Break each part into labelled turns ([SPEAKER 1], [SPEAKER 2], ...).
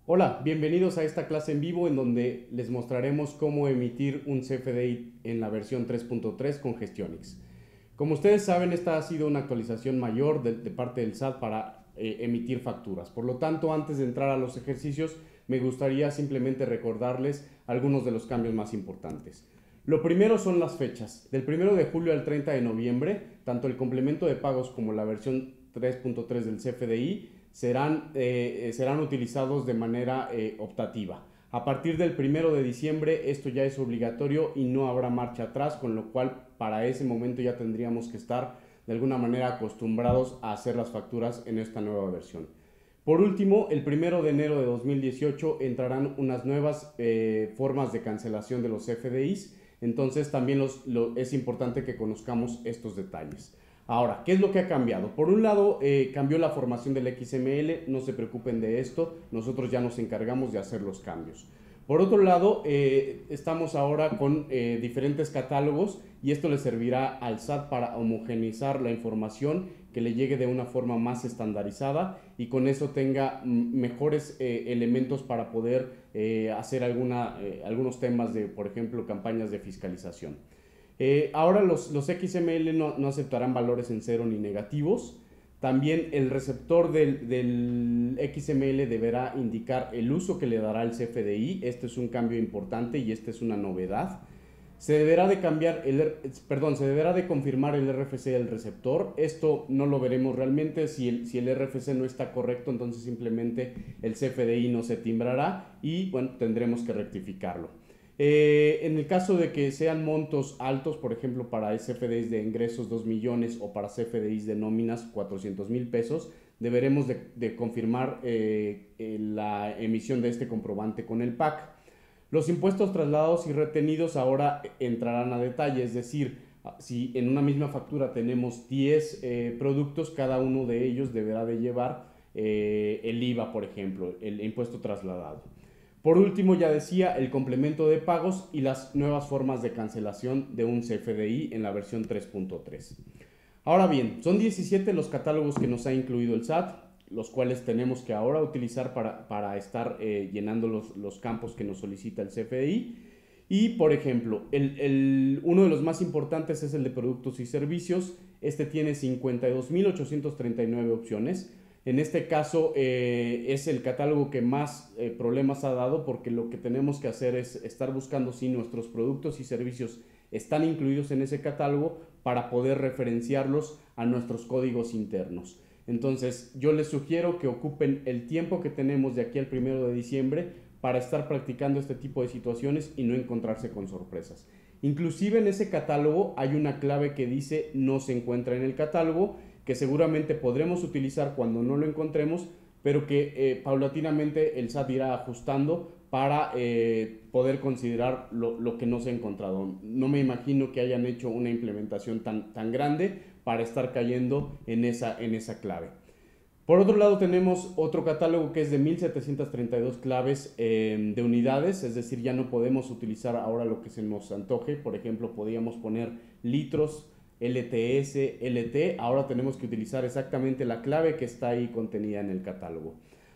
[SPEAKER 1] Hola, bienvenidos a esta clase en vivo en donde les mostraremos cómo emitir un CFDI en la versión 3.3 con Gestionix. Como ustedes saben, esta ha sido una actualización mayor de parte del SAT para emitir facturas. Por lo tanto, antes de entrar a los ejercicios, me gustaría simplemente recordarles algunos de los cambios más importantes. Lo primero son las fechas. Del 1 de julio al 30 de noviembre, tanto el complemento de pagos como la versión 3.3 del CFDI serán utilizados de manera optativa. A partir del 1 de diciembre esto ya es obligatorio y no habrá marcha atrás, con lo cual para ese momento ya tendríamos que estar de alguna manera acostumbrados a hacer las facturas en esta nueva versión. Por último, el 1 de enero de 2018 entrarán unas nuevas formas de cancelación de los FDIs, entonces también es importante que conozcamos estos detalles. Ahora, ¿qué es lo que ha cambiado? Por un lado, cambió la formación del XML, no se preocupen de esto, nosotros ya nos encargamos de hacer los cambios. Por otro lado, estamos ahora con diferentes catálogos y esto le servirá al SAT para homogeneizar la información, que le llegue de una forma más estandarizada y con eso tenga mejores elementos para poder hacer algunos temas de, por ejemplo, campañas de fiscalización. Ahora los XML no aceptarán valores en cero ni negativos. También el receptor del XML deberá indicar el uso que le dará el CFDI. Este es un cambio importante y esta es una novedad. Se deberá de confirmar el RFC del receptor. Esto no lo veremos realmente. Si el RFC no está correcto, entonces simplemente el CFDI no se timbrará y bueno, tendremos que rectificarlo. En el caso de que sean montos altos, por ejemplo, para CFDIs de ingresos 2 millones o para CFDIs de nóminas 400,000 pesos, deberemos de confirmar la emisión de este comprobante con el PAC. Los impuestos trasladados y retenidos ahora entrarán a detalle, es decir, si en una misma factura tenemos 10 productos, cada uno de ellos deberá de llevar el IVA, por ejemplo, el impuesto trasladado. Por último, ya decía, el complemento de pagos y las nuevas formas de cancelación de un CFDI en la versión 3.3. Ahora bien, son 17 los catálogos que nos ha incluido el SAT, los cuales tenemos que ahora utilizar para estar llenando los campos que nos solicita el CFDI. Y, por ejemplo, uno de los más importantes es el de productos y servicios. Este tiene 52,839 opciones. En este caso es el catálogo que más problemas ha dado, porque lo que tenemos que hacer es estar buscando si nuestros productos y servicios están incluidos en ese catálogo para poder referenciarlos a nuestros códigos internos. Entonces yo les sugiero que ocupen el tiempo que tenemos de aquí al 1 de diciembre para estar practicando este tipo de situaciones y no encontrarse con sorpresas. Inclusive en ese catálogo hay una clave que dice no se encuentra en el catálogo, que seguramente podremos utilizar cuando no lo encontremos, pero que paulatinamente el SAT irá ajustando para poder considerar lo que no se ha encontrado. No me imagino que hayan hecho una implementación tan grande para estar cayendo en esa clave. Por otro lado, tenemos otro catálogo que es de 1732 claves de unidades, es decir, ya no podemos utilizar ahora lo que se nos antoje. Por ejemplo, podríamos poner litros, LTS, LT, ahora tenemos que utilizar exactamente la clave que está ahí contenida en el catálogo.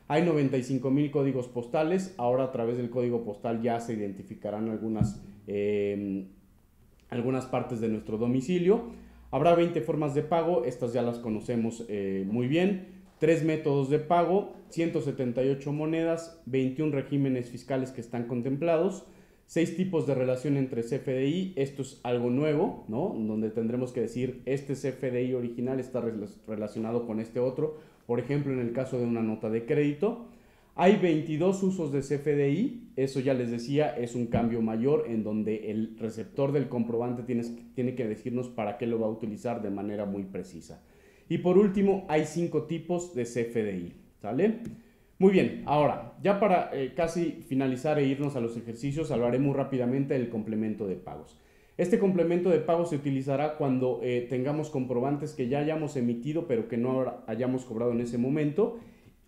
[SPEAKER 1] Hay 95,000 códigos postales, ahora a través del código postal ya se identificarán algunas partes de nuestro domicilio. Habrá 20 formas de pago, estas ya las conocemos muy bien. 3 métodos de pago, 178 monedas, 21 regímenes fiscales que están contemplados, 6 tipos de relación entre CFDI, esto es algo nuevo, ¿no? Donde tendremos que decir, este CFDI original está relacionado con este otro, por ejemplo, en el caso de una nota de crédito. Hay 22 usos de CFDI, eso ya les decía, es un cambio mayor en donde el receptor del comprobante tiene que decirnos para qué lo va a utilizar de manera muy precisa. Y por último, hay 5 tipos de CFDI, ¿sale? Muy bien, ahora, ya para casi finalizar e irnos a los ejercicios, hablaré muy rápidamente del complemento de pagos. Este complemento de pagos se utilizará cuando tengamos comprobantes que ya hayamos emitido pero que no hayamos cobrado en ese momento,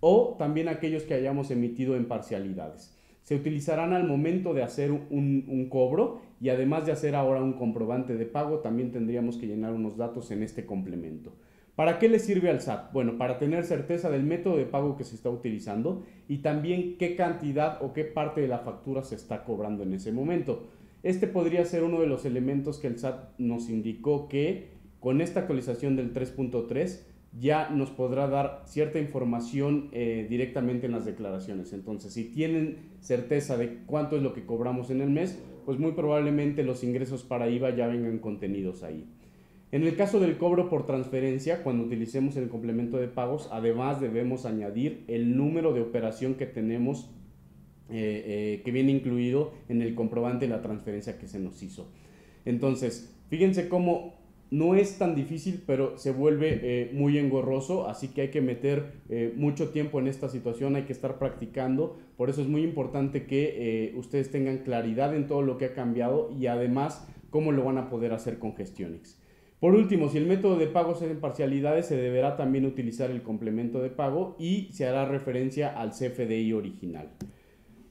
[SPEAKER 1] o también aquellos que hayamos emitido en parcialidades. Se utilizarán al momento de hacer un cobro, y además de hacer ahora un comprobante de pago, también tendríamos que llenar unos datos en este complemento. ¿Para qué le sirve al SAT? Bueno, para tener certeza del método de pago que se está utilizando y también qué cantidad o qué parte de la factura se está cobrando en ese momento. Este podría ser uno de los elementos que el SAT nos indicó que con esta actualización del 3.3 ya nos podrá dar cierta información directamente en las declaraciones. Entonces, si tienen certeza de cuánto es lo que cobramos en el mes, pues muy probablemente los ingresos para IVA ya vengan contenidos ahí. En el caso del cobro por transferencia, cuando utilicemos el complemento de pagos, además debemos añadir el número de operación que tenemos que viene incluido en el comprobante de la transferencia que se nos hizo. Entonces, fíjense cómo no es tan difícil, pero se vuelve muy engorroso, así que hay que meter mucho tiempo en esta situación, hay que estar practicando. Por eso es muy importante que ustedes tengan claridad en todo lo que ha cambiado y además cómo lo van a poder hacer con Gestionix. Por último, si el método de pago es en parcialidades, se deberá también utilizar el complemento de pago y se hará referencia al CFDI original.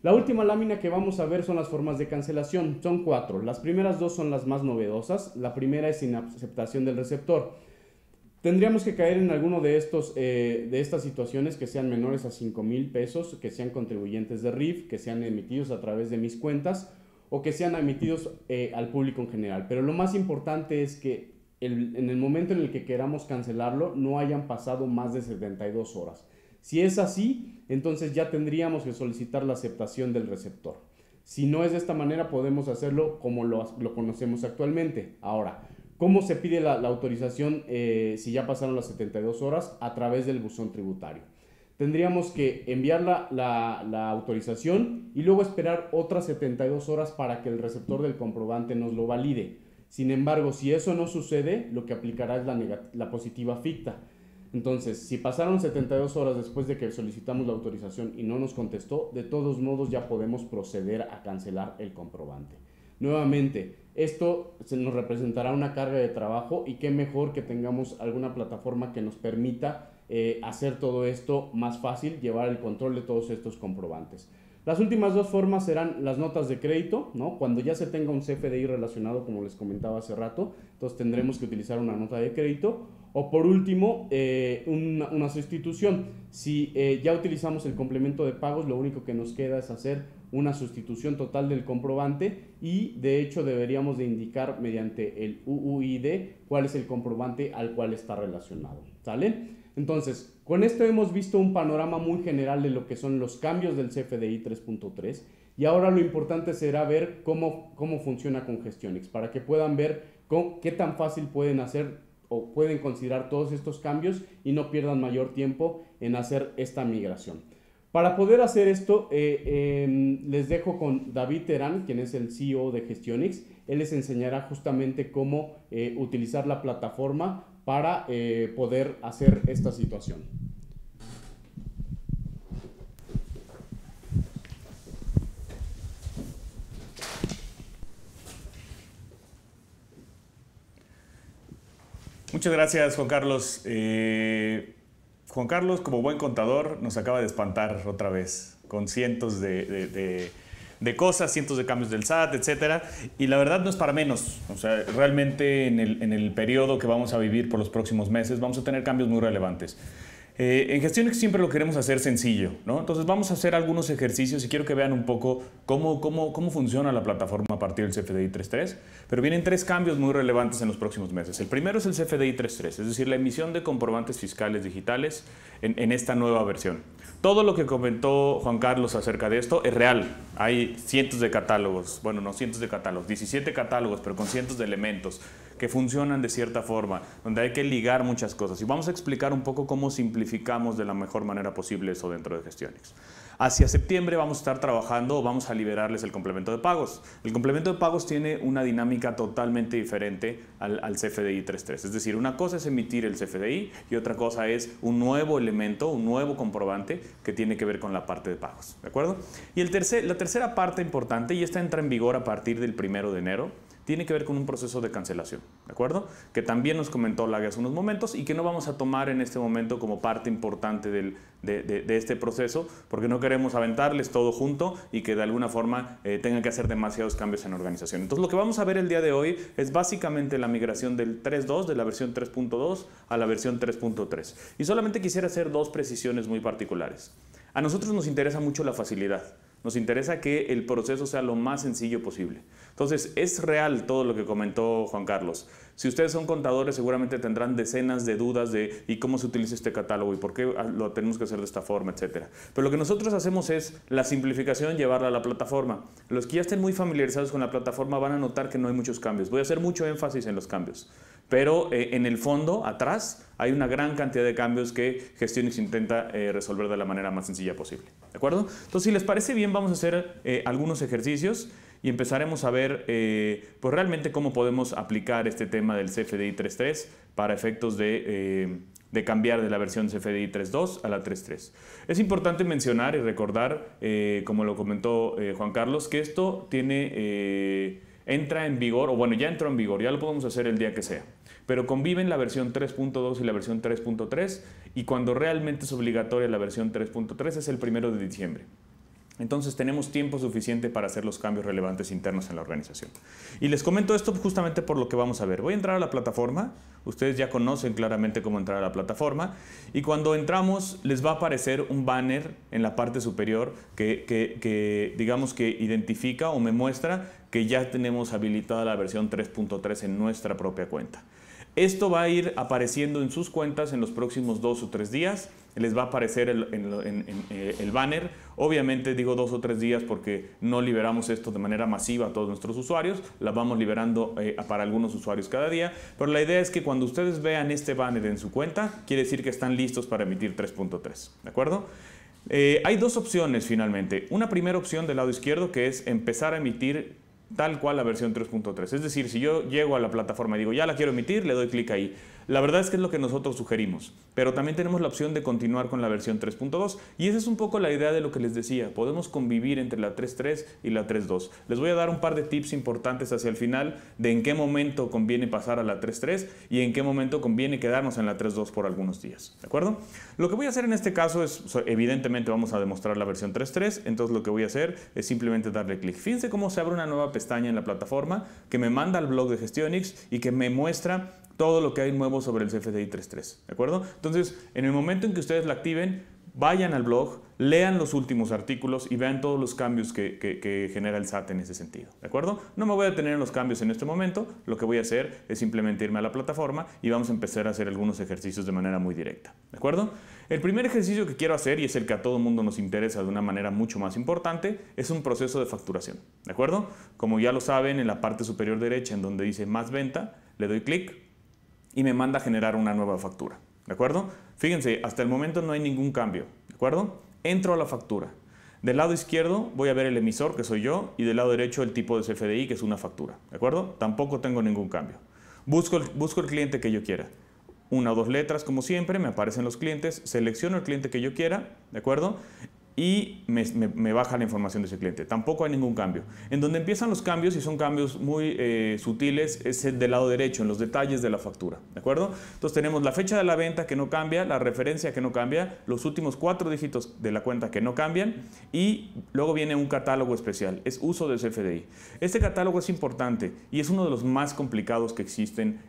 [SPEAKER 1] La última lámina que vamos a ver son las formas de cancelación. Son 4. Las primeras 2 son las más novedosas. La primera es sin aceptación del receptor. Tendríamos que caer en alguno de estas situaciones que sean menores a 5,000 pesos, que sean contribuyentes de RIF, que sean emitidos a través de mis cuentas o que sean emitidos al público en general. Pero lo más importante es que en el momento en el que queramos cancelarlo no hayan pasado más de 72 horas. Si es así, entonces ya tendríamos que solicitar la aceptación del receptor. Si no es de esta manera, podemos hacerlo como lo conocemos actualmente. Ahora, ¿cómo se pide la autorización si ya pasaron las 72 horas? A través del buzón tributario. Tendríamos que enviar la autorización y luego esperar otras 72 horas para que el receptor del comprobante nos lo valide. Sin embargo, si eso no sucede, lo que aplicará es la positiva ficta. Entonces, si pasaron 72 horas después de que solicitamos la autorización y no nos contestó, de todos modos ya podemos proceder a cancelar el comprobante. Nuevamente, esto nos representará una carga de trabajo y qué mejor que tengamos alguna plataforma que nos permita hacer todo esto más fácil, llevar el control de todos estos comprobantes. Las últimas 2 formas serán las notas de crédito, ¿no? Cuando ya se tenga un CFDI relacionado, como les comentaba hace rato, entonces tendremos que utilizar una nota de crédito. O por último, una sustitución. Si ya utilizamos el complemento de pagos, lo único que nos queda es hacer una sustitución total del comprobante y de hecho deberíamos de indicar mediante el UUID cuál es el comprobante al cual está relacionado, ¿sale? Entonces, con esto hemos visto un panorama muy general de lo que son los cambios del CFDI 3.3 y ahora lo importante será ver cómo funciona con Gestionix para que puedan ver qué tan fácil pueden hacer o pueden considerar todos estos cambios y no pierdan mayor tiempo en hacer esta migración. Para poder hacer esto, les dejo con David Terán, quien es el CEO de Gestionix. Él les enseñará justamente cómo utilizar la plataforma para poder hacer esta situación.
[SPEAKER 2] Muchas gracias, Juan Carlos. Juan Carlos, como buen contador, nos acaba de espantar otra vez con cientos de cosas, cientos de cambios del SAT, etcétera. Y la verdad no es para menos. O sea, realmente en el periodo que vamos a vivir por los próximos meses vamos a tener cambios muy relevantes. En Gestionix siempre lo queremos hacer sencillo, ¿no? Entonces vamos a hacer algunos ejercicios y quiero que vean un poco cómo funciona la plataforma a partir del CFDI 3.3, pero vienen 3 cambios muy relevantes en los próximos meses. El primero es el CFDI 3.3, es decir, la emisión de comprobantes fiscales digitales en esta nueva versión. Todo lo que comentó Juan Carlos acerca de esto es real. Hay cientos de catálogos, bueno, no cientos de catálogos, 17 catálogos, pero con cientos de elementos que funcionan de cierta forma, donde hay que ligar muchas cosas. Y vamos a explicar un poco cómo simplificamos de la mejor manera posible eso dentro de Gestionix. Hacia septiembre vamos a estar trabajando, vamos a liberarles el complemento de pagos. El complemento de pagos tiene una dinámica totalmente diferente al CFDI 3.3. Es decir, una cosa es emitir el CFDI y otra cosa es un nuevo elemento, un nuevo comprobante que tiene que ver con la parte de pagos. ¿De acuerdo? Y la tercera parte importante, y esta entra en vigor a partir del 1 de enero, tiene que ver con un proceso de cancelación, ¿de acuerdo? Que también nos comentó Lage hace unos momentos y que no vamos a tomar en este momento como parte importante de este proceso, porque no queremos aventarles todo junto y que de alguna forma tengan que hacer demasiados cambios en la organización. Entonces, lo que vamos a ver el día de hoy es básicamente la migración del 3.2, de la versión 3.2 a la versión 3.3. Y solamente quisiera hacer dos precisiones muy particulares. A nosotros nos interesa mucho la facilidad. Nos interesa que el proceso sea lo más sencillo posible. Entonces, es real todo lo que comentó Juan Carlos. Si ustedes son contadores, seguramente tendrán decenas de dudas de ¿y cómo se utiliza este catálogo? ¿Y por qué lo tenemos que hacer de esta forma? Etcétera. Pero lo que nosotros hacemos es la simplificación, llevarla a la plataforma. Los que ya estén muy familiarizados con la plataforma van a notar que no hay muchos cambios. Voy a hacer mucho énfasis en los cambios. Pero en el fondo, atrás, hay una gran cantidad de cambios que Gestionix intenta resolver de la manera más sencilla posible. ¿De acuerdo? Entonces, si les parece bien, vamos a hacer algunos ejercicios y empezaremos a ver pues realmente cómo podemos aplicar este tema del CFDI 3.3 para efectos de cambiar de la versión CFDI 3.2 a la 3.3. Es importante mencionar y recordar, como lo comentó Juan Carlos, que esto entra en vigor, o bueno, ya entró en vigor, ya lo podemos hacer el día que sea. Pero conviven la versión 3.2 y la versión 3.3 y cuando realmente es obligatoria la versión 3.3 es el 1 de diciembre. Entonces tenemos tiempo suficiente para hacer los cambios relevantes internos en la organización. Y les comento esto justamente por lo que vamos a ver. Voy a entrar a la plataforma, ustedes ya conocen claramente cómo entrar a la plataforma y cuando entramos les va a aparecer un banner en la parte superior que digamos que identifica o me muestra que ya tenemos habilitada la versión 3.3 en nuestra propia cuenta. Esto va a ir apareciendo en sus cuentas en los próximos 2 o 3 días. Les va a aparecer el banner. Obviamente digo 2 o 3 días porque no liberamos esto de manera masiva a todos nuestros usuarios. La vamos liberando para algunos usuarios cada día. Pero la idea es que cuando ustedes vean este banner en su cuenta, quiere decir que están listos para emitir 3.3. ¿De acuerdo? Hay dos opciones finalmente. Una primera opción del lado izquierdo que es empezar a emitir tal cual la versión 3.3. Es decir, si yo llego a la plataforma y digo, ya la quiero emitir, le doy clic ahí. La verdad es que es lo que nosotros sugerimos, pero también tenemos la opción de continuar con la versión 3.2 y esa es un poco la idea de lo que les decía. Podemos convivir entre la 3.3 y la 3.2. Les voy a dar un par de tips importantes hacia el final de en qué momento conviene pasar a la 3.3 y en qué momento conviene quedarnos en la 3.2 por algunos días. ¿De acuerdo? Lo que voy a hacer en este caso es, evidentemente vamos a demostrar la versión 3.3, entonces lo que voy a hacer es simplemente darle clic. Fíjense cómo se abre una nueva pestaña en la plataforma que me manda al blog de Gestionix y que me muestra todo lo que hay nuevo sobre el CFDI 3.3, ¿de acuerdo? Entonces, en el momento en que ustedes la activen, vayan al blog, lean los últimos artículos y vean todos los cambios que genera el SAT en ese sentido, ¿de acuerdo? No me voy a detener en los cambios en este momento, lo que voy a hacer es simplemente irme a la plataforma y vamos a empezar a hacer algunos ejercicios de manera muy directa, ¿de acuerdo? El primer ejercicio que quiero hacer, y es el que a todo el mundo nos interesa de una manera mucho más importante, es un proceso de facturación, ¿de acuerdo? Como ya lo saben, en la parte superior derecha, en donde dice más venta, le doy clic y me manda a generar una nueva factura, ¿de acuerdo? Fíjense, hasta el momento no hay ningún cambio, ¿de acuerdo? Entro a la factura. Del lado izquierdo voy a ver el emisor, que soy yo, y del lado derecho el tipo de CFDI, que es una factura, ¿de acuerdo? Tampoco tengo ningún cambio. Busco el cliente que yo quiera. 1 o 2 letras, como siempre, me aparecen los clientes, selecciono el cliente que yo quiera, ¿de acuerdo? Y me baja la información de ese cliente. Tampoco hay ningún cambio. En donde empiezan los cambios, y son cambios muy sutiles, es el del lado derecho, en los detalles de la factura, ¿de acuerdo? Entonces tenemos la fecha de la venta que no cambia, la referencia que no cambia, los últimos 4 dígitos de la cuenta que no cambian y luego viene un catálogo especial, es uso del CFDI. Este catálogo es importante y es uno de los más complicados que existen,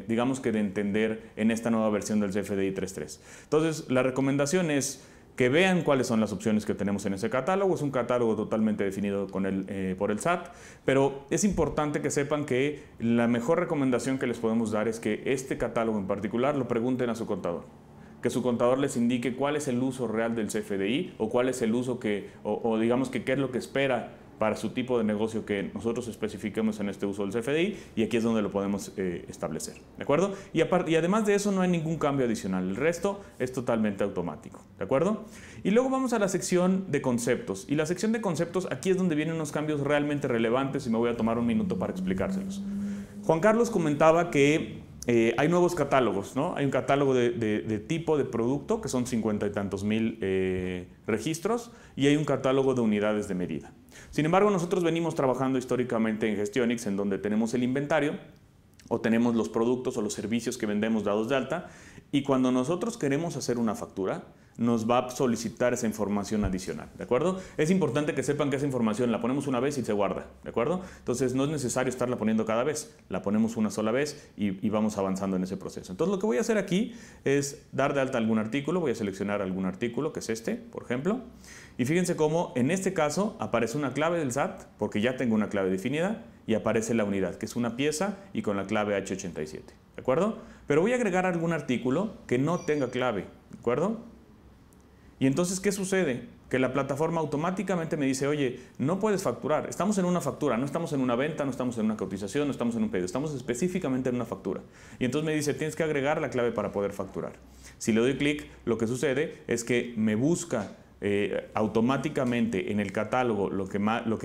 [SPEAKER 2] digamos que de entender en esta nueva versión del CFDI 3.3. Entonces la recomendación es que vean cuáles son las opciones que tenemos en ese catálogo. Es un catálogo totalmente definido por el SAT, pero es importante que sepan que la mejor recomendación que les podemos dar es que este catálogo en particular lo pregunten a su contador. Que su contador les indique cuál es el uso real del CFDI o cuál es el uso o digamos que qué es lo que espera para su tipo de negocio que nosotros especifiquemos en este uso del CFDI y aquí es donde lo podemos establecer, ¿de acuerdo? Y además de eso no hay ningún cambio adicional, el resto es totalmente automático, ¿de acuerdo? Y luego vamos a la sección de conceptos y la sección de conceptos aquí es donde vienen unos cambios realmente relevantes y me voy a tomar un minuto para explicárselos. Juan Carlos comentaba que hay nuevos catálogos, ¿no? Hay un catálogo de tipo de producto, que son 50 y tantos mil registros, y hay un catálogo de unidades de medida. Sin embargo, nosotros venimos trabajando históricamente en Gestionix, en donde tenemos el inventario o tenemos los productos o los servicios que vendemos dados de alta, y cuando nosotros queremos hacer una factura, nos va a solicitar esa información adicional, ¿de acuerdo? Es importante que sepan que esa información la ponemos una vez y se guarda, ¿de acuerdo? Entonces no es necesario estarla poniendo cada vez, la ponemos una sola vez y vamos avanzando en ese proceso. Entonces lo que voy a hacer aquí es dar de alta algún artículo, voy a seleccionar algún artículo, que es este, por ejemplo, y fíjense cómo en este caso aparece una clave del SAT, porque ya tengo una clave definida, y aparece la unidad, que es una pieza y con la clave H87, ¿de acuerdo? Pero voy a agregar algún artículo que no tenga clave, ¿de acuerdo? Y entonces, ¿qué sucede? Que la plataforma automáticamente me dice, oye, no puedes facturar. Estamos en una factura, no estamos en una venta, no estamos en una cotización, no estamos en un pedido, estamos específicamente en una factura. Y entonces me dice, tienes que agregar la clave para poder facturar. Si le doy clic, lo que sucede es que me busca automáticamente en el catálogo lo que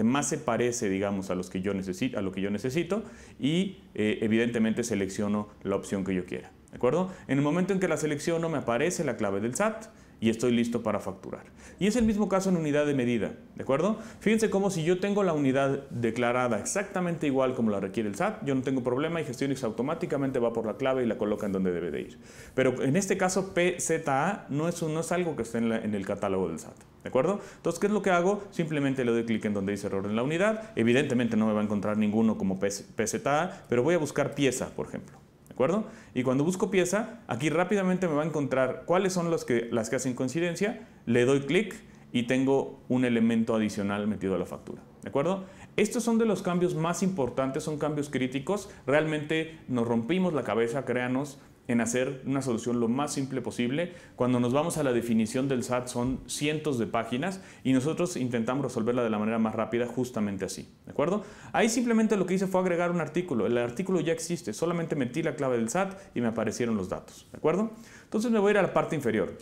[SPEAKER 2] más se parece, digamos, a lo que yo necesito y evidentemente selecciono la opción que yo quiera. ¿De acuerdo? En el momento en que la selecciono me aparece la clave del SAT y estoy listo para facturar. Y es el mismo caso en unidad de medida, ¿de acuerdo? Fíjense cómo si yo tengo la unidad declarada exactamente igual como la requiere el SAT, yo no tengo problema y Gestionix automáticamente va por la clave y la coloca en donde debe de ir. Pero en este caso PZA no es algo que esté en el catálogo del SAT, ¿de acuerdo? Entonces, ¿qué es lo que hago? Simplemente le doy clic en donde dice error en la unidad. Evidentemente no me va a encontrar ninguno como PZA, pero voy a buscar pieza, por ejemplo. ¿De acuerdo? Y cuando busco pieza, aquí rápidamente me va a encontrar cuáles son las que hacen coincidencia, le doy clic y tengo un elemento adicional metido a la factura. ¿De acuerdo? Estos son de los cambios más importantes, son cambios críticos. Realmente nos rompimos la cabeza, créanos, en hacer una solución lo más simple posible. Cuando nos vamos a la definición del SAT son cientos de páginas y nosotros intentamos resolverla de la manera más rápida, justamente así, ¿de acuerdo? Ahí simplemente lo que hice fue agregar un artículo. El artículo ya existe, solamente metí la clave del SAT y me aparecieron los datos, ¿de acuerdo? Entonces me voy a ir a la parte inferior.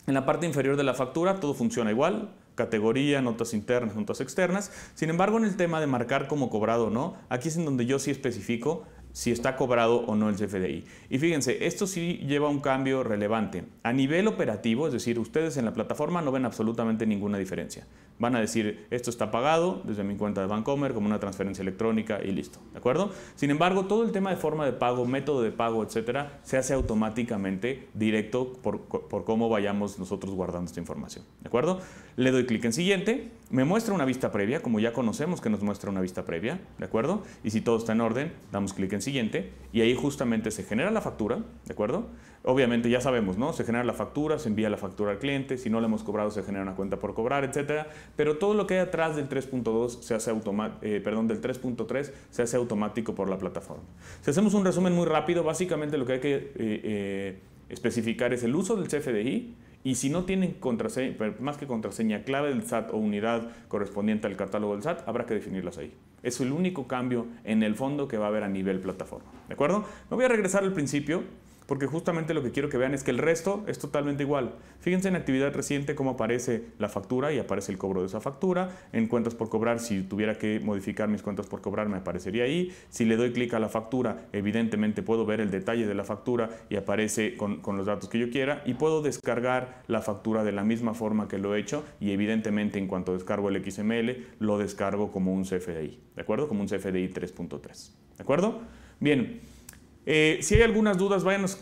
[SPEAKER 2] En la parte inferior de la factura todo funciona igual, categoría, notas internas, notas externas. Sin embargo, en el tema de marcar como cobrado o no, aquí es en donde yo sí especifico si está cobrado o no el CFDI. Y fíjense, esto sí lleva un cambio relevante. A nivel operativo, es decir, ustedes en la plataforma no ven absolutamente ninguna diferencia. Van a decir, esto está pagado desde mi cuenta de Bancomer como una transferencia electrónica y listo, ¿de acuerdo? Sin embargo, todo el tema de forma de pago, método de pago, etcétera, se hace automáticamente directo por cómo vayamos nosotros guardando esta información, ¿de acuerdo? Le doy clic en siguiente, me muestra una vista previa, como ya conocemos que nos muestra una vista previa, ¿de acuerdo? Y si todo está en orden, damos clic en siguiente y ahí justamente se genera la factura, ¿de acuerdo? Obviamente ya sabemos, ¿no? Se genera la factura, se envía la factura al cliente, si no la hemos cobrado se genera una cuenta por cobrar, etcétera, pero todo lo que hay atrás del 3.2 se hace del 3.3 se hace automático por la plataforma. Si hacemos un resumen muy rápido, básicamente lo que hay que especificar es el uso del CFDI. Y si no tienen contraseña, más que contraseña, clave del SAT o unidad correspondiente al catálogo del SAT, habrá que definirlas ahí. Es el único cambio en el fondo que va a haber a nivel plataforma. ¿De acuerdo? Me voy a regresar al principio, porque justamente lo que quiero que vean es que el resto es totalmente igual. Fíjense en actividad reciente cómo aparece la factura y aparece el cobro de esa factura. En cuentas por cobrar, si tuviera que modificar mis cuentas por cobrar, me aparecería ahí. Si le doy clic a la factura, evidentemente puedo ver el detalle de la factura y aparece con los datos que yo quiera. Y puedo descargar la factura de la misma forma que lo he hecho y evidentemente en cuanto descargo el XML, lo descargo como un CFDI, ¿de acuerdo? Como un CFDI 3.3, ¿de acuerdo? Bien. Si hay algunas dudas, váyanos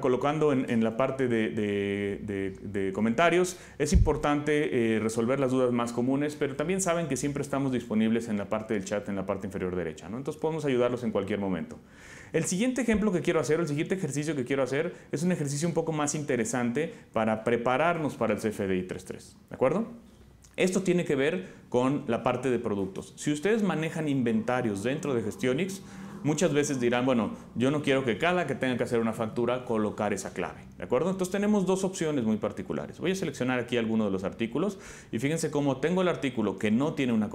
[SPEAKER 2] colocando en la parte de comentarios. Es importante resolver las dudas más comunes, pero también saben que siempre estamos disponibles en la parte del chat, en la parte inferior derecha, ¿no? Entonces podemos ayudarlos en cualquier momento. El siguiente ejemplo que quiero hacer, el siguiente ejercicio que quiero hacer, es un ejercicio un poco más interesante para prepararnos para el CFDI 3.3, ¿de acuerdo? Esto tiene que ver con la parte de productos. Si ustedes manejan inventarios dentro de Gestionix, muchas veces dirán, bueno, yo no quiero que cada que tenga que hacer una factura colocar esa clave, ¿de acuerdo? Entonces tenemos dos opciones muy particulares. Voy a seleccionar aquí alguno de los artículos y fíjense cómo tengo el artículo que no tiene una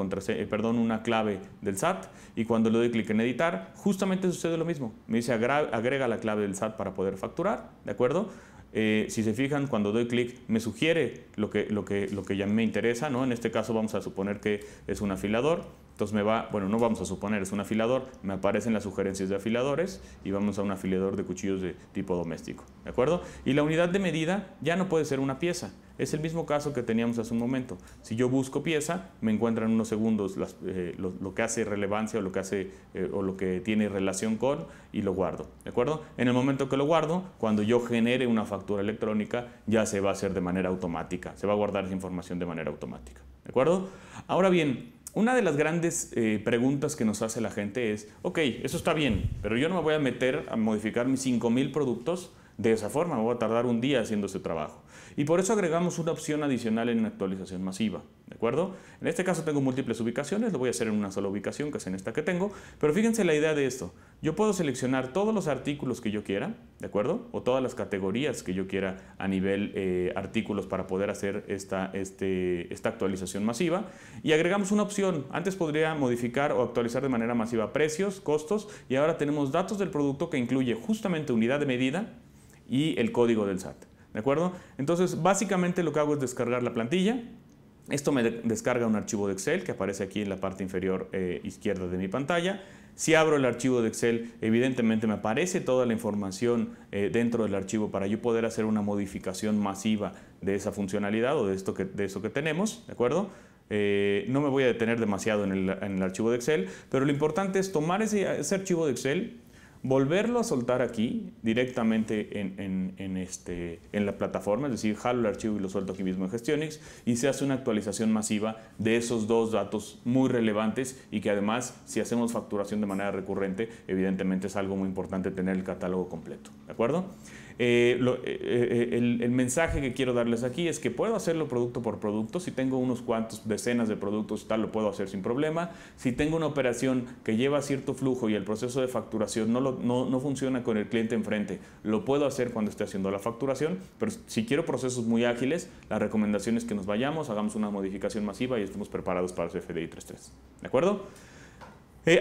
[SPEAKER 2] clave del SAT y cuando le doy clic en editar, justamente sucede lo mismo. Me dice agrega la clave del SAT para poder facturar, ¿de acuerdo? Si se fijan, cuando doy clic me sugiere lo que ya me interesa, ¿no? En este caso vamos a suponer que es un afilador. Entonces no vamos a suponer, es un afilador, me aparecen las sugerencias de afiladores y vamos a un afilador de cuchillos de tipo doméstico, ¿de acuerdo? Y la unidad de medida ya no puede ser una pieza, es el mismo caso que teníamos hace un momento. Si yo busco pieza, me encuentran en unos segundos lo que hace relevancia o lo que tiene relación con y lo guardo, ¿de acuerdo? En el momento que lo guardo, cuando yo genere una factura electrónica, ya se va a hacer de manera automática, se va a guardar esa información de manera automática, ¿de acuerdo? Ahora bien, una de las grandes preguntas que nos hace la gente es, ok, eso está bien, pero yo no me voy a meter a modificar mis 5,000 productos de esa forma, me voy a tardar un día haciendo ese trabajo. Y por eso agregamos una opción adicional en actualización masiva, ¿de acuerdo? En este caso tengo múltiples ubicaciones, lo voy a hacer en una sola ubicación, que es en esta que tengo, pero fíjense la idea de esto. Yo puedo seleccionar todos los artículos que yo quiera, ¿de acuerdo? O todas las categorías que yo quiera a nivel artículos para poder hacer esta actualización masiva. Y agregamos una opción. Antes podría modificar o actualizar de manera masiva precios, costos, y ahora tenemos datos del producto que incluye justamente unidad de medida y el código del SAT. ¿De acuerdo? Entonces, básicamente lo que hago es descargar la plantilla. Esto me descarga un archivo de Excel que aparece aquí en la parte inferior izquierda de mi pantalla. Si abro el archivo de Excel, evidentemente me aparece toda la información dentro del archivo para yo poder hacer una modificación masiva de esa funcionalidad o de eso que tenemos, ¿de acuerdo? No me voy a detener demasiado en el archivo de Excel, pero lo importante es tomar ese archivo de Excel, volverlo a soltar aquí directamente en la plataforma, es decir, jalo el archivo y lo suelto aquí mismo en Gestionix y se hace una actualización masiva de esos dos datos muy relevantes y que además, si hacemos facturación de manera recurrente, evidentemente es algo muy importante tener el catálogo completo, ¿de acuerdo? El mensaje que quiero darles aquí es que puedo hacerlo producto por producto. Si tengo unos cuantos decenas de productos, tal, lo puedo hacer sin problema. Si tengo una operación que lleva cierto flujo y el proceso de facturación no funciona con el cliente enfrente, lo puedo hacer cuando esté haciendo la facturación. Pero si quiero procesos muy ágiles, la recomendación es que nos vayamos, hagamos una modificación masiva y estemos preparados para CFDI 3.3. ¿De acuerdo?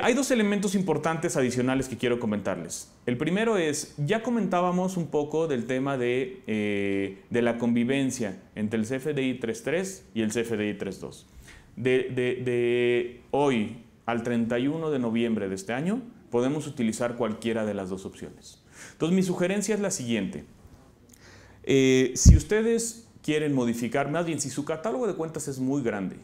[SPEAKER 2] Hay dos elementos importantes adicionales que quiero comentarles. El primero es, ya comentábamos un poco del tema de la convivencia entre el CFDI 3.3 y el CFDI 3.2. De hoy al 31 de noviembre de este año, podemos utilizar cualquiera de las dos opciones. Entonces, mi sugerencia es la siguiente. Si ustedes quieren modificar, más bien, si su catálogo de cuentas es muy grande,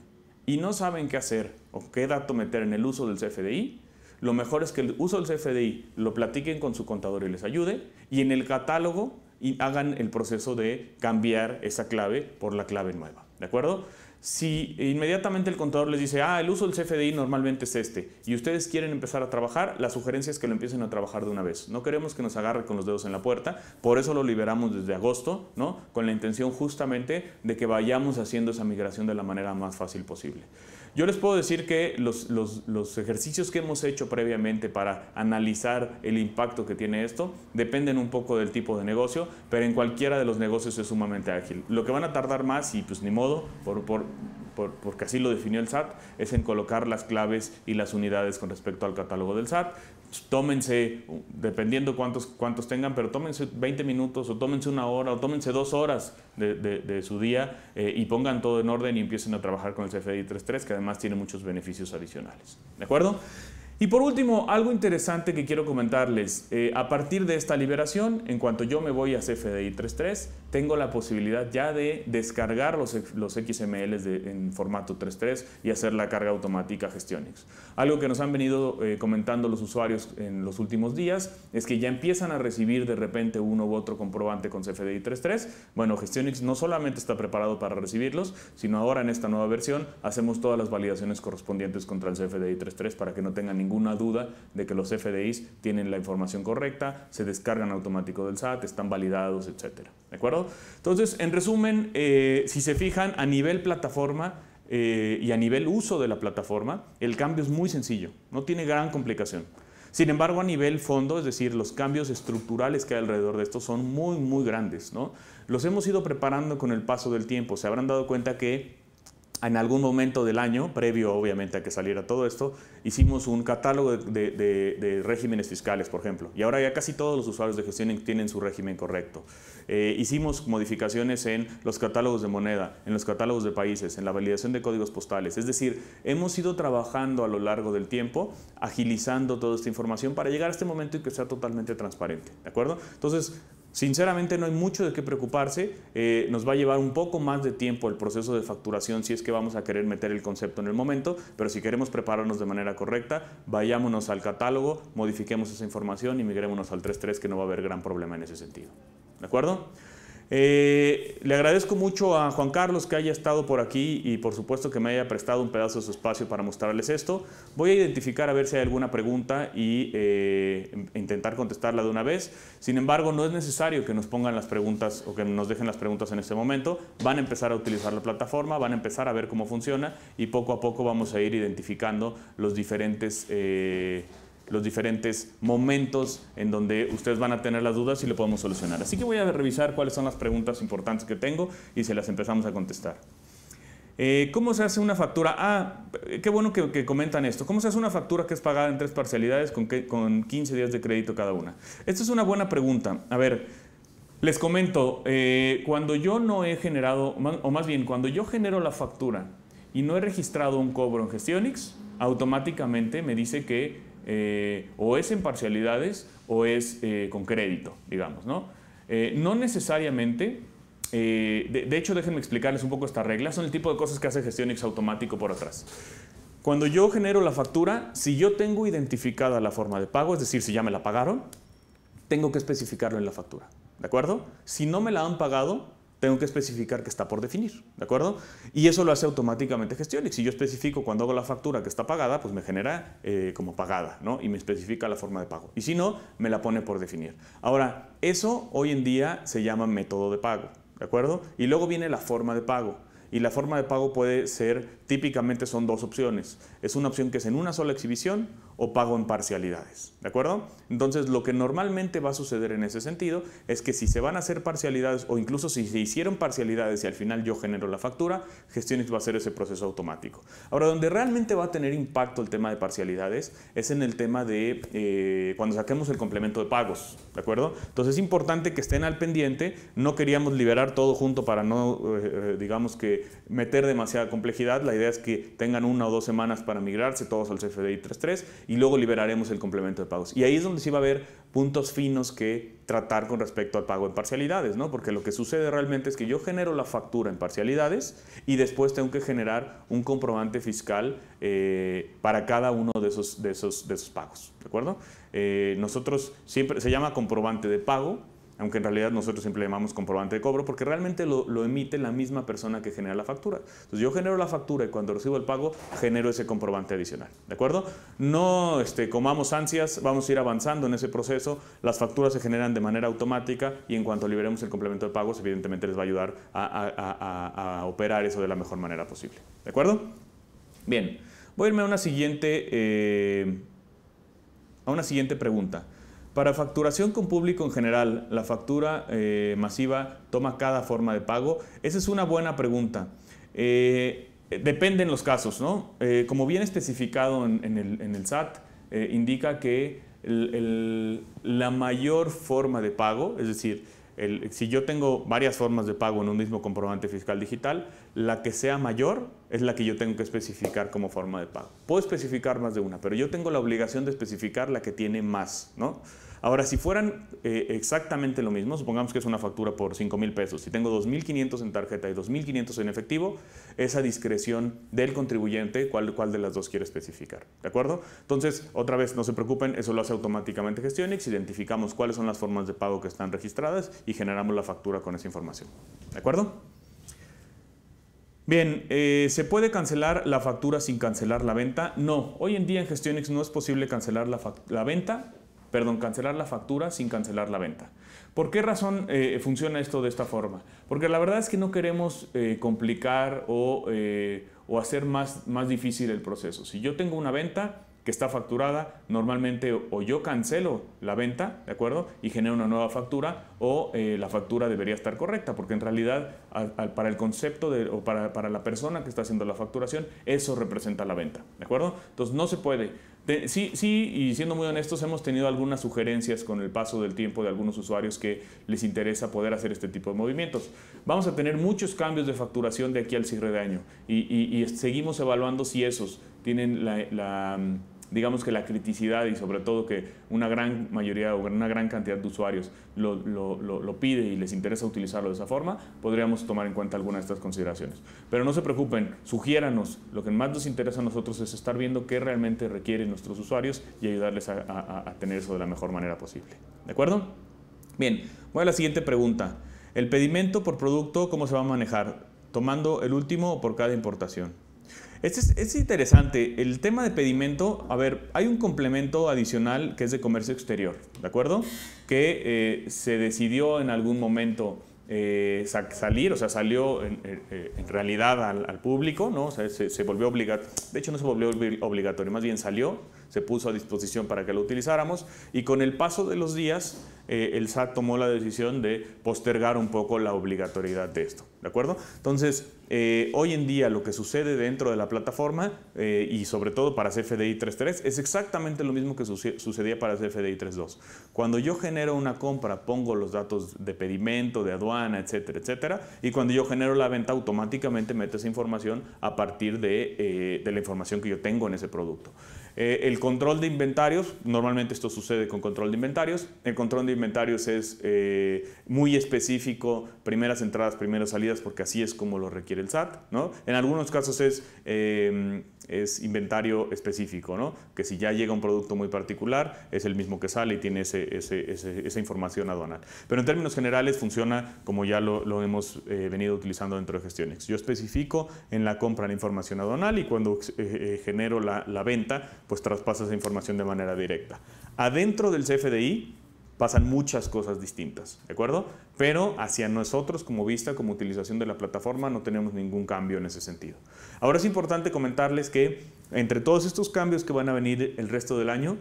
[SPEAKER 2] y no saben qué hacer o qué dato meter en el uso del CFDI, lo mejor es que el uso del CFDI lo platiquen con su contador y les ayude, y en el catálogo hagan el proceso de cambiar esa clave por la clave nueva, ¿de acuerdo? Si inmediatamente el contador les dice, el uso del CFDI normalmente es este, y ustedes quieren empezar a trabajar, la sugerencia es que lo empiecen a trabajar de una vez. No queremos que nos agarre con los dedos en la puerta, por eso lo liberamos desde agosto, ¿no? Con la intención justamente de que vayamos haciendo esa migración de la manera más fácil posible. Yo les puedo decir que los ejercicios que hemos hecho previamente para analizar el impacto que tiene esto dependen un poco del tipo de negocio, pero en cualquiera de los negocios es sumamente ágil. Lo que van a tardar más, y pues ni modo, porque así lo definió el SAT, es en colocar las claves y las unidades con respecto al catálogo del SAT. Tómense, dependiendo cuántos tengan, pero tómense 20 minutos o tómense una hora o tómense 2 horas de su día y pongan todo en orden y empiecen a trabajar con el CFDI 3.3, que además tiene muchos beneficios adicionales. ¿De acuerdo? Y por último, algo interesante que quiero comentarles. A partir de esta liberación, en cuanto yo me voy a CFDI 3.3, tengo la posibilidad ya de descargar los XMLs en formato 3.3 y hacer la carga automática a Gestionix. Algo que nos han venido comentando los usuarios en los últimos días es que ya empiezan a recibir de repente uno u otro comprobante con CFDI 3.3. Bueno, Gestionix no solamente está preparado para recibirlos, sino ahora en esta nueva versión hacemos todas las validaciones correspondientes contra el CFDI 3.3 para que no tengan ninguna duda de que los CFDIs tienen la información correcta, se descargan automático del SAT, están validados, etc. ¿De acuerdo? Entonces, en resumen, si se fijan, a nivel plataforma y a nivel uso de la plataforma, el cambio es muy sencillo, no tiene gran complicación. Sin embargo, a nivel fondo, es decir, los cambios estructurales que hay alrededor de esto son muy, muy grandes, ¿no? Los hemos ido preparando con el paso del tiempo. Se habrán dado cuenta que en algún momento del año, previo obviamente a que saliera todo esto, hicimos un catálogo de regímenes fiscales, por ejemplo, y ahora ya casi todos los usuarios de Gestionix tienen su régimen correcto. Hicimos modificaciones en los catálogos de moneda, en los catálogos de países, en la validación de códigos postales, es decir, hemos ido trabajando a lo largo del tiempo, agilizando toda esta información para llegar a este momento y que sea totalmente transparente, ¿de acuerdo? Entonces, sinceramente no hay mucho de qué preocuparse, nos va a llevar un poco más de tiempo el proceso de facturación si es que vamos a querer meter el concepto en el momento, pero si queremos prepararnos de manera correcta, vayámonos al catálogo, modifiquemos esa información y migrémonos al 3.3, que no va a haber gran problema en ese sentido. ¿De acuerdo? Le agradezco mucho a Juan Carlos que haya estado por aquí y por supuesto que me haya prestado un pedazo de su espacio para mostrarles esto. Voy a identificar a ver si hay alguna pregunta y intentar contestarla de una vez. Sin embargo, no es necesario que nos pongan las preguntas o que nos dejen las preguntas en este momento. Van a empezar a utilizar la plataforma, van a empezar a ver cómo funciona y poco a poco vamos a ir identificando los diferentes momentos en donde ustedes van a tener las dudas y lo podemos solucionar. Así que voy a revisar cuáles son las preguntas importantes que tengo y se las empezamos a contestar. ¿Cómo se hace una factura? Qué bueno que comentan esto. ¿Cómo se hace una factura que es pagada en 3 parcialidades con 15 días de crédito cada una? Esta es una buena pregunta. A ver, les comento, cuando yo no he generado, o más bien, cuando yo genero la factura y no he registrado un cobro en Gestionix, automáticamente me dice que o es en parcialidades o es con crédito, digamos, ¿no? No necesariamente, de hecho déjenme explicarles un poco esta regla, son el tipo de cosas que hace Gestionix automático por atrás. Cuando yo genero la factura, si yo tengo identificada la forma de pago, es decir, si ya me la pagaron, tengo que especificarlo en la factura, ¿de acuerdo? Si no me la han pagado, tengo que especificar que está por definir, ¿de acuerdo? Y eso lo hace automáticamente Gestionix. Si yo especifico cuando hago la factura que está pagada, pues me genera como pagada, ¿no? Y me especifica la forma de pago. Y si no, me la pone por definir. Ahora, eso hoy en día se llama método de pago, ¿de acuerdo? Y luego viene la forma de pago. Y la forma de pago puede ser, típicamente son dos opciones. Es una opción que es en una sola exhibición o pago en parcialidades, ¿de acuerdo? Entonces, lo que normalmente va a suceder en ese sentido es que si se van a hacer parcialidades o incluso si se hicieron parcialidades y al final yo genero la factura, Gestionix va a hacer ese proceso automático. Ahora, donde realmente va a tener impacto el tema de parcialidades es en el tema de cuando saquemos el complemento de pagos, ¿de acuerdo? Entonces, es importante que estén al pendiente. No queríamos liberar todo junto para no, digamos que, meter demasiada complejidad. La idea es que tengan 1 o 2 semanas para migrarse todos al CFDI 3.3 y luego liberaremos el complemento de pagos. Y ahí es donde sí va a haber puntos finos que tratar con respecto al pago en parcialidades, ¿no? Porque lo que sucede realmente es que yo genero la factura en parcialidades y después tengo que generar un comprobante fiscal para cada uno de esos pagos, ¿de acuerdo? Nosotros siempre se llama comprobante de pago, aunque en realidad nosotros siempre le llamamos comprobante de cobro, porque realmente lo emite la misma persona que genera la factura. Entonces yo genero la factura y cuando recibo el pago, genero ese comprobante adicional, ¿de acuerdo? No comamos ansias, vamos a ir avanzando en ese proceso, las facturas se generan de manera automática y en cuanto liberemos el complemento de pagos, evidentemente les va a ayudar a operar eso de la mejor manera posible, ¿de acuerdo? Bien, voy a irme a una siguiente pregunta. Para facturación con público en general, ¿la factura masiva toma cada forma de pago? Esa es una buena pregunta. Depende en los casos, ¿no? Como bien especificado en el SAT, indica que la mayor forma de pago, es decir, si yo tengo varias formas de pago en un mismo comprobante fiscal digital, la que sea mayor es la que yo tengo que especificar como forma de pago. Puedo especificar más de una, pero yo tengo la obligación de especificar la que tiene más, ¿no? Ahora, si fueran exactamente lo mismo, supongamos que es una factura por 5,000 pesos, si tengo 2,500 en tarjeta y 2,500 en efectivo, esa discreción del contribuyente, cuál de las dos quiere especificar, ¿de acuerdo? Entonces, otra vez, no se preocupen, eso lo hace automáticamente Gestionix, identificamos cuáles son las formas de pago que están registradas y generamos la factura con esa información, ¿de acuerdo? Bien, ¿se puede cancelar la factura sin cancelar la venta? No, hoy en día en Gestionix no es posible cancelar cancelar la factura sin cancelar la venta. ¿Por qué razón funciona esto de esta forma? Porque la verdad es que no queremos complicar o hacer más difícil el proceso. Si yo tengo una venta que está facturada, normalmente o yo cancelo la venta, ¿de acuerdo? Y genero una nueva factura, o la factura debería estar correcta, porque en realidad para el concepto o para la persona que está haciendo la facturación, eso representa la venta, ¿de acuerdo? Entonces no se puede. Sí, y siendo muy honestos, hemos tenido algunas sugerencias con el paso del tiempo de algunos usuarios que les interesa poder hacer este tipo de movimientos. Vamos a tener muchos cambios de facturación de aquí al cierre de año y seguimos evaluando si esos tienen digamos que la criticidad y sobre todo que una gran mayoría o una gran cantidad de usuarios lo pide y les interesa utilizarlo de esa forma, podríamos tomar en cuenta algunas de estas consideraciones. Pero no se preocupen, sugiéranos. Lo que más nos interesa a nosotros es estar viendo qué realmente requieren nuestros usuarios y ayudarles a tener eso de la mejor manera posible. ¿De acuerdo? Bien, voy a la siguiente pregunta. ¿El pedimento por producto cómo se va a manejar? ¿Tomando el último o por cada importación? Es interesante. El tema de pedimento, a ver, hay un complemento adicional que es de comercio exterior, ¿de acuerdo? Que se decidió en algún momento salir, o sea, salió en realidad al público, ¿no? O sea, se volvió obligatorio. De hecho, no se volvió obligatorio, más bien salió, se puso a disposición para que lo utilizáramos y con el paso de los días el SAT tomó la decisión de postergar un poco la obligatoriedad de esto, ¿de acuerdo? Entonces, hoy en día lo que sucede dentro de la plataforma y sobre todo para CFDI 3.3 es exactamente lo mismo que sucedía para CFDI 3.2. Cuando yo genero una compra, pongo los datos de pedimento, de aduana, etcétera, etcétera, y cuando yo genero la venta, automáticamente meto esa información a partir de la información que yo tengo en ese producto. El control de inventarios, normalmente esto sucede con control de inventarios. El control de inventarios es muy específico, primeras entradas, primeras salidas, porque así es como lo requiere el SAT, ¿no? En algunos casos es inventario específico, ¿no? Que si ya llega un producto muy particular, es el mismo que sale y tiene esa información aduanal. Pero en términos generales funciona como ya lo hemos venido utilizando dentro de Gestionix. Yo especifico en la compra la información aduanal y cuando genero la venta, pues traspasa esa información de manera directa. Adentro del CFDI pasan muchas cosas distintas, ¿de acuerdo? Pero hacia nosotros como vista, como utilización de la plataforma, no tenemos ningún cambio en ese sentido. Ahora es importante comentarles que entre todos estos cambios que van a venir el resto del año,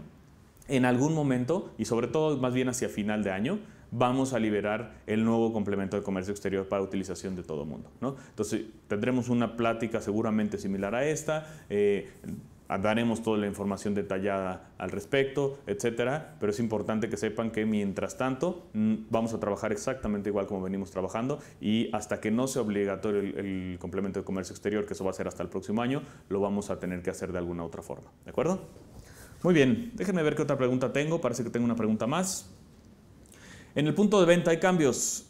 [SPEAKER 2] en algún momento, y sobre todo más bien hacia final de año, vamos a liberar el nuevo complemento de comercio exterior para utilización de todo el mundo, ¿no? Entonces tendremos una plática seguramente similar a esta, daremos toda la información detallada al respecto, etcétera, pero es importante que sepan que mientras tanto vamos a trabajar exactamente igual como venimos trabajando y hasta que no sea obligatorio el complemento de comercio exterior, que eso va a ser hasta el próximo año, lo vamos a tener que hacer de alguna otra forma, ¿de acuerdo? Muy bien, déjenme ver qué otra pregunta tengo, parece que tengo una pregunta más. En el punto de venta hay cambios.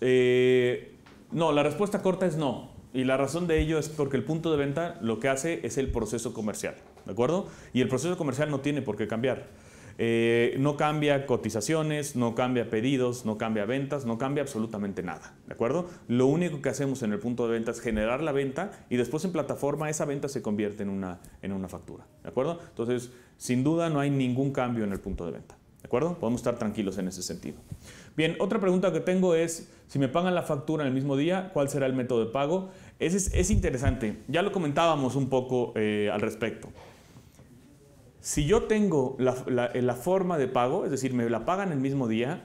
[SPEAKER 2] No, la respuesta corta es no. Y la razón de ello es porque el punto de venta lo que hace es el proceso comercial, ¿de acuerdo? Y el proceso comercial no tiene por qué cambiar. No cambia cotizaciones, no cambia pedidos, no cambia ventas, no cambia absolutamente nada, ¿de acuerdo? Lo único que hacemos en el punto de venta es generar la venta y después en plataforma esa venta se convierte en una factura, ¿de acuerdo? Entonces, sin duda no hay ningún cambio en el punto de venta, ¿de acuerdo? Podemos estar tranquilos en ese sentido. Bien, otra pregunta que tengo es, si me pagan la factura en el mismo día, ¿cuál será el método de pago? Es interesante, ya lo comentábamos un poco al respecto. Si yo tengo la forma de pago, es decir, me la pagan el mismo día,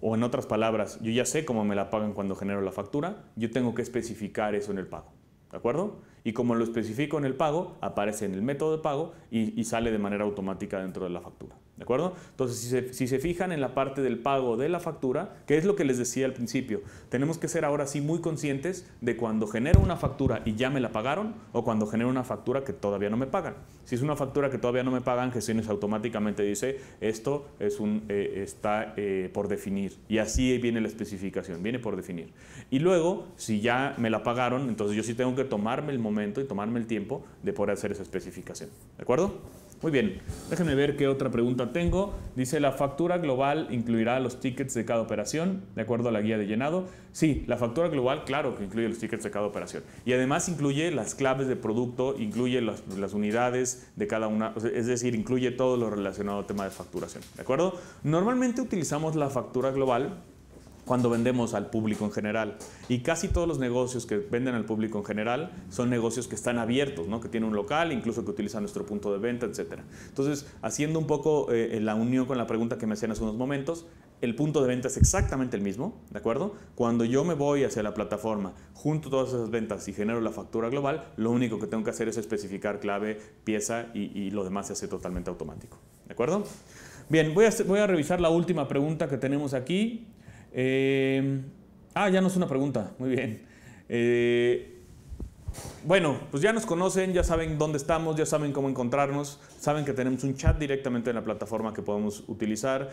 [SPEAKER 2] o en otras palabras, yo ya sé cómo me la pagan cuando genero la factura, yo tengo que especificar eso en el pago, ¿de acuerdo? Y como lo especifico en el pago, aparece en el método de pago y sale de manera automática dentro de la factura, ¿de acuerdo? Entonces, si se fijan en la parte del pago de la factura, que es lo que les decía al principio, tenemos que ser ahora sí muy conscientes de cuando genero una factura y ya me la pagaron o cuando genero una factura que todavía no me pagan. Si es una factura que todavía no me pagan, Gestionix automáticamente dice esto está por definir y así viene la especificación, viene por definir. Y luego, si ya me la pagaron, entonces yo sí tengo que tomarme el momento y tomarme el tiempo de poder hacer esa especificación, ¿de acuerdo? Muy bien, déjenme ver qué otra pregunta tengo. Dice, ¿la factura global incluirá los tickets de cada operación de acuerdo a la guía de llenado? Sí, la factura global, claro que incluye los tickets de cada operación. Y además incluye las claves de producto, incluye las unidades de cada una, es decir, incluye todo lo relacionado al tema de facturación, ¿de acuerdo? Normalmente utilizamos la factura global cuando vendemos al público en general. Y casi todos los negocios que venden al público en general son negocios que están abiertos, ¿no? Que tienen un local, incluso que utilizan nuestro punto de venta, etc. Entonces, haciendo un poco la unión con la pregunta que me hacían hace unos momentos, el punto de venta es exactamente el mismo, ¿de acuerdo? Cuando yo me voy hacia la plataforma, junto todas esas ventas y genero la factura global, lo único que tengo que hacer es especificar clave, pieza y lo demás se hace totalmente automático, ¿de acuerdo? Bien, voy a revisar la última pregunta que tenemos aquí. Ya no es una pregunta, muy bien. Bueno, pues ya nos conocen, ya saben dónde estamos, ya saben cómo encontrarnos, saben que tenemos un chat directamente en la plataforma que podemos utilizar,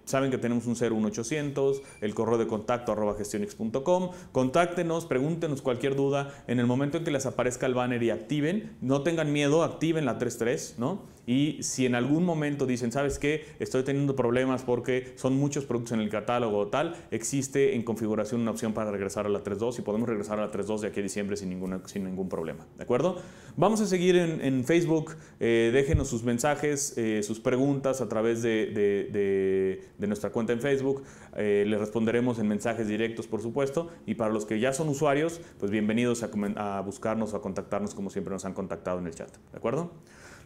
[SPEAKER 2] saben que tenemos un 01800, el correo de contacto @gestionix.com. Contáctenos, pregúntenos cualquier duda. En el momento en que les aparezca el banner y activen, no tengan miedo, activen la 3.3, ¿no? Y si en algún momento dicen, ¿sabes qué? Estoy teniendo problemas porque son muchos productos en el catálogo o tal, existe en configuración una opción para regresar a la 3.2 y podemos regresar a la 3.2 de aquí a diciembre sin ningún problema, ¿de acuerdo? Vamos a seguir en Facebook, déjenos sus mensajes, sus preguntas a través de nuestra cuenta en Facebook, les responderemos en mensajes directos, por supuesto, y para los que ya son usuarios, pues bienvenidos a buscarnos o a contactarnos como siempre nos han contactado en el chat, ¿de acuerdo?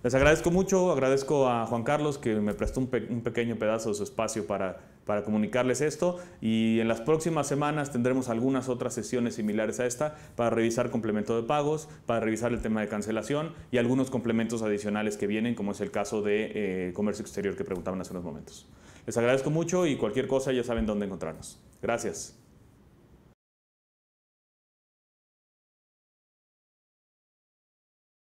[SPEAKER 2] Les agradezco mucho, agradezco a Juan Carlos que me prestó un pequeño pedazo de su espacio para comunicarles esto, y en las próximas semanas tendremos algunas otras sesiones similares a esta para revisar complemento de pagos, para revisar el tema de cancelación y algunos complementos adicionales que vienen, como es el caso de comercio exterior que preguntaban hace unos momentos. Les agradezco mucho y cualquier cosa ya saben dónde encontrarnos. Gracias.